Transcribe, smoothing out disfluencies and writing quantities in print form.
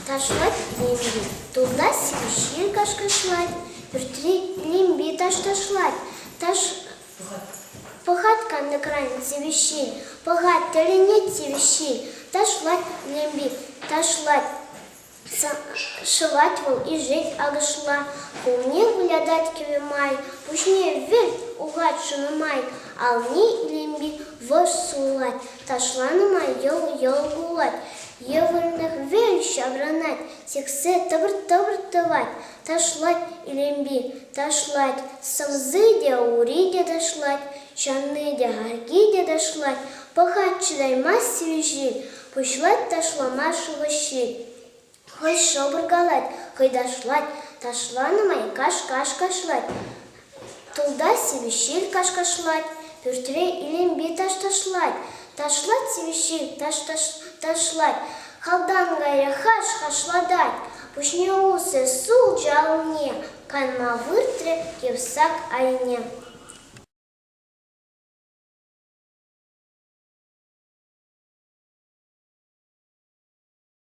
ташлать лимби, туда свищи кашкашлать, пюртри лимби ташлать, пахатка на кране свищи, пахать талинет свищи, ташлать лимби, ташлать. Шивать вол и жить агашла, умне глядать кивимай, пушне вель угадшину май, ални лимби восулать, ташла на май йол гулать, евольных вель щагранать, сексе табр-табр-тавать, ташлать и лимби, ташлать, самзыдя уридя дошлать, шанныдя гаргидя дошлать, пахать чидай мась свежи, пушлать ташла машева щи. Хой шобргалать, хой дошлать, ташла на май каш-каш-кашлать. Туда свищиль каш-кашлать, пюртве и лимби ташлать. Ташлать свищиль ташлать, халдан гайя хаш-хашладать. Пушне усы сул джалне, канма выртре кевсак айне.